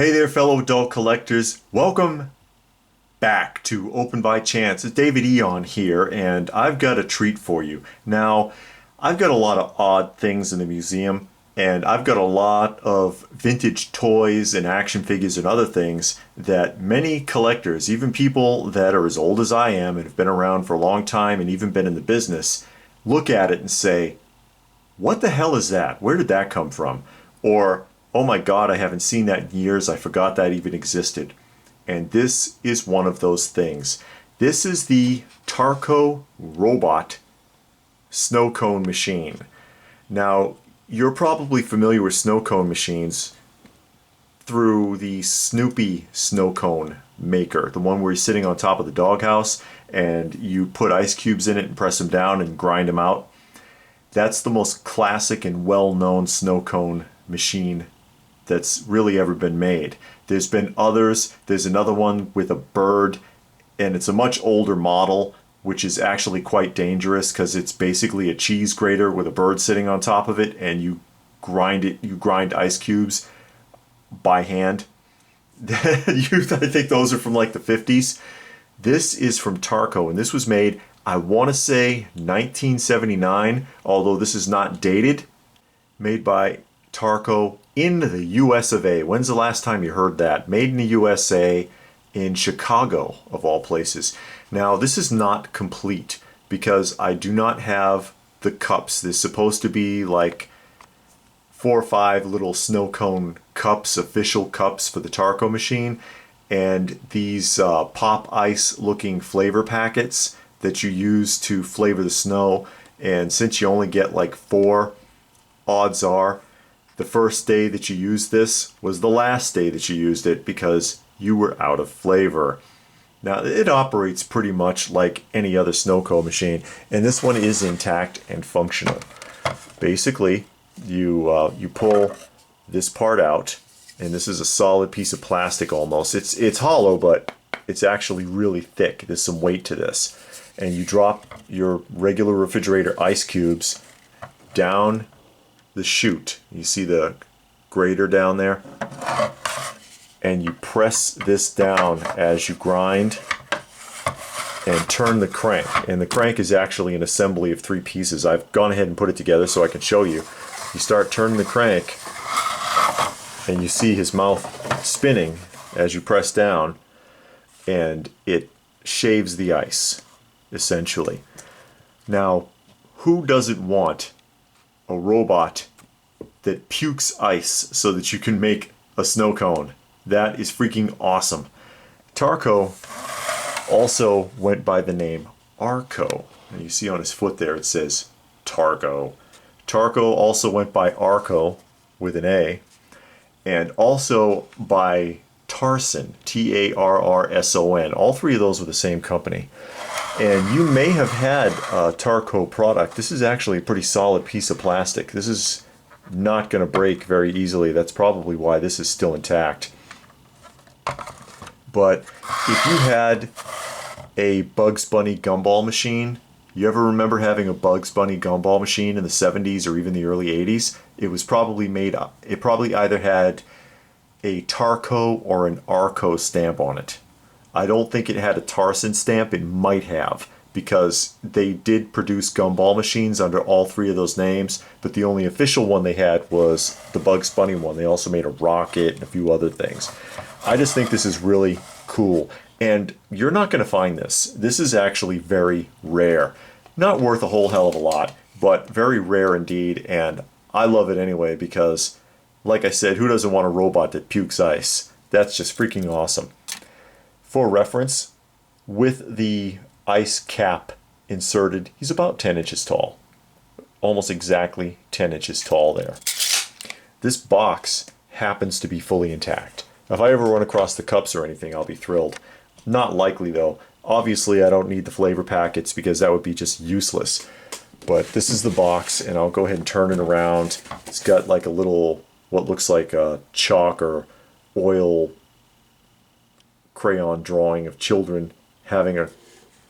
Hey there, fellow adult collectors. Welcome back to Open by Chance. It's David Eon here, and I've got a treat for you. Now, I've got a lot of odd things in the museum, and I've got a lot of vintage toys and action figures and other things that many collectors, even people that are as old as I am and have been around for a long time and even been in the business, look at it and say, what the hell is that? Where did that come from? Or, oh my God, I haven't seen that in years. I forgot that even existed. And this is one of those things. This is the Tarco Robot Snowcone Machine. Now, you're probably familiar with snowcone machines through the Snoopy Snowcone Maker, the one where you're sitting on top of the doghouse and you put ice cubes in it and press them down and grind them out. That's the most classic and well-known snow cone machine that's really ever been made. There's been others. There's another one with a bird, and it's a much older model, which is actually quite dangerous because it's basically a cheese grater with a bird sitting on top of it, and you grind ice cubes by hand. I think those are from like the 50s. This is from Tarco, and this was made, I want to say 1979, although this is not dated, made by Tarco in the US of A. When's the last time you heard that? Made in the USA in Chicago, of all places. Now, this is not complete because I do not have the cups. There's supposed to be like 4 or 5 little snow cone cups, official cups for the Tarco machine, and these pop ice looking flavor packets that you use to flavor the snow. And since you only get like 4, odds are the first day that you used this was the last day that you used it because you were out of flavor. Now, it operates pretty much like any other snow cone machine, and this one is intact and functional. Basically, you pull this part out, and this is a solid piece of plastic almost. It's hollow, but it's actually really thick. There's some weight to this. And you drop your regular refrigerator ice cubes down the chute. You see the grater down there? And you press this down as you grind and turn the crank. And the crank is actually an assembly of 3 pieces. I've gone ahead and put it together so I can show you. You start turning the crank and you see his mouth spinning as you press down, and it shaves the ice, essentially. Now, who doesn't want a robot that pukes ice so that you can make a snow cone? That is freaking awesome. Tarco also went by the name Arco. And you see on his foot there it says Tarco. Tarco also went by Arco with an A, and also by Tarson, Tarrson. All 3 of those were the same company. And you may have had a Tarco product. This is actually a pretty solid piece of plastic. This is not going to break very easily. That's probably why this is still intact. But if you had a Bugs Bunny gumball machine, you ever remember having a Bugs Bunny gumball machine in the 70s or even the early 80s? It was probably made up. It probably either had a Tarco or an Arco stamp on it. I don't think it had a Tarson stamp. It might have, because they did produce gumball machines under all 3 of those names, but the only official one they had was the Bugs Bunny one. They also made a rocket and a few other things. I just think this is really cool, and you're not going to find this. This is actually very rare. Not worth a whole hell of a lot, but very rare indeed, and I love it anyway because, like I said, who doesn't want a robot that pukes ice? That's just freaking awesome. For reference, with the ice cap inserted, he's about 10 inches tall. Almost exactly 10 inches tall there. This box happens to be fully intact. If I ever run across the cups or anything, I'll be thrilled. Not likely though. Obviously I don't need the flavor packets because that would be just useless. But this is the box, and I'll go ahead and turn it around. It's got like a little, what looks like a chalk or oil crayon drawing of children having a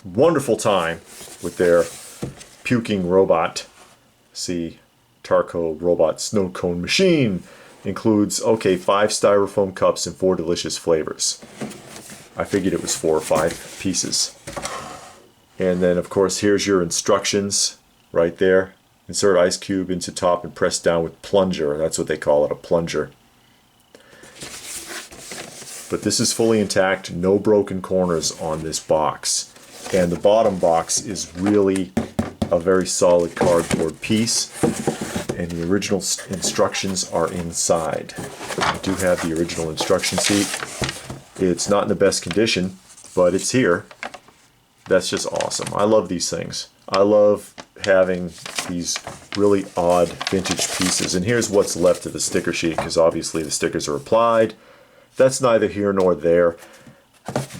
wonderful time with their puking robot. See, Tarco Robot Snowcone Machine. includes, okay, 5 styrofoam cups and 4 delicious flavors. I figured it was 4 or 5 pieces. And then, of course, here's your instructions right there. Insert ice cube into top and press down with plunger. That's what they call it, a plunger. But this is fully intact, no broken corners on this box. And the bottom box is really a very solid cardboard piece. And the original instructions are inside. I do have the original instruction sheet. It's not in the best condition, but it's here. That's just awesome. I love these things. I love having these really odd vintage pieces. And here's what's left of the sticker sheet, because obviously the stickers are applied. That's neither here nor there.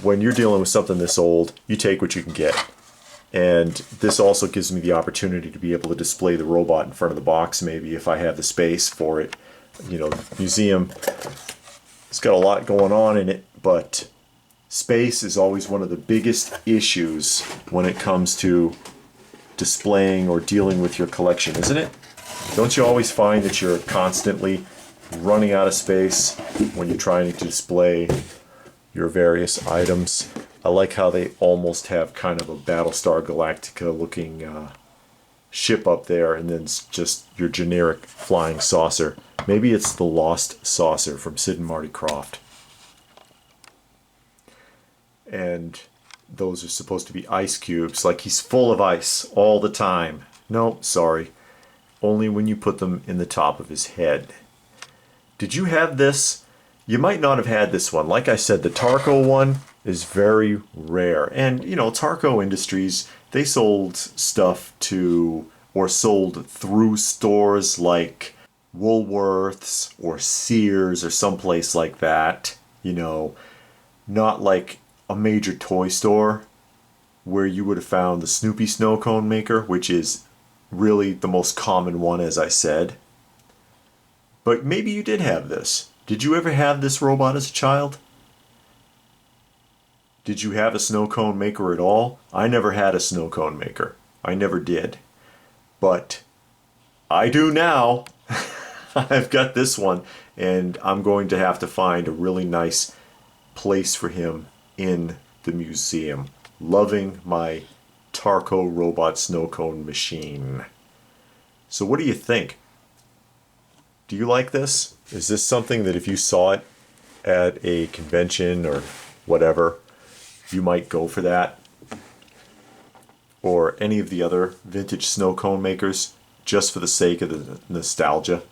When you're dealing with something this old, you take what you can get. And this also gives me the opportunity to be able to display the robot in front of the box, maybe if I have the space for it. You know, the museum, it's got a lot going on in it, but space is always one of the biggest issues when it comes to displaying or dealing with your collection, isn't it? Don't you always find that you're constantly running out of space when you're trying to display your various items? I like how they almost have kind of a Battlestar Galactica looking ship up there, and then just your generic flying saucer. Maybe it's the Lost Saucer from Sid and Marty Krofft. And those are supposed to be ice cubes, like he's full of ice all the time. No, sorry. Only when you put them in the top of his head. Did you have this? You might not have had this one. Like I said, the Tarco one is very rare. And, you know, Tarco Industries, they sold stuff to, or sold through stores like Woolworths or Sears or someplace like that. You know, not like a major toy store where you would have found the Snoopy Snowcone Maker, which is really the most common one, as I said. But maybe you did have this. Did you ever have this robot as a child? Did you have a snow cone maker at all? I never had a snow cone maker. I never did. But I do now. I've got this one, and I'm going to have to find a really nice place for him in the museum. Loving my Tarco Robot Snowcone Machine. So what do you think? Do you like this? Is this something that if you saw it at a convention or whatever, you might go for that? Or any of the other vintage snow cone makers, just for the sake of the nostalgia?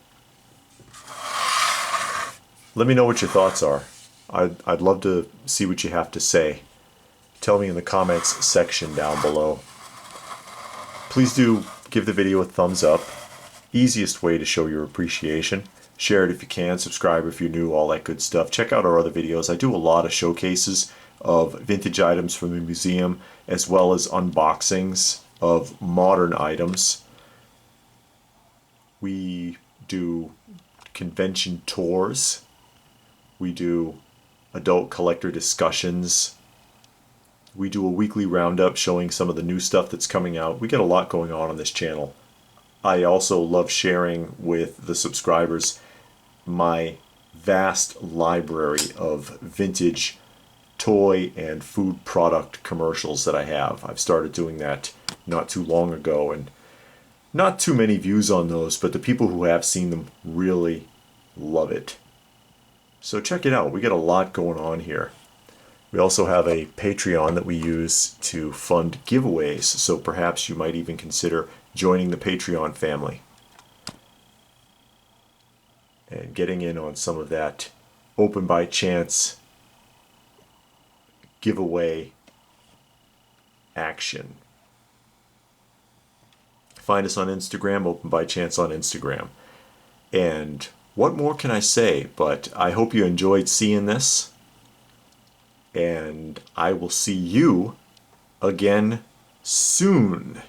Let me know what your thoughts are. I'd love to see what you have to say. Tell me in the comments section down below. Please do give the video a thumbs up. Easiest way to show your appreciation. Share it if you can, subscribe if you're new, all that good stuff. Check out our other videos. I do a lot of showcases of vintage items from the museum, as well as unboxings of modern items. We do convention tours. We do adult collector discussions. We do a weekly roundup showing some of the new stuff that's coming out. We get a lot going on this channel. I also love sharing with the subscribers my vast library of vintage toy and food product commercials that I have. I've started doing that not too long ago, and not too many views on those, but the people who have seen them really love it. So check it out. We got a lot going on here. We also have a Patreon that we use to fund giveaways, so perhaps you might even consider joining the Patreon family and getting in on some of that open by chance giveaway action. Find us on Instagram, Open by Chance on Instagram. And what more can I say? But I hope you enjoyed seeing this. And I will see you again soon.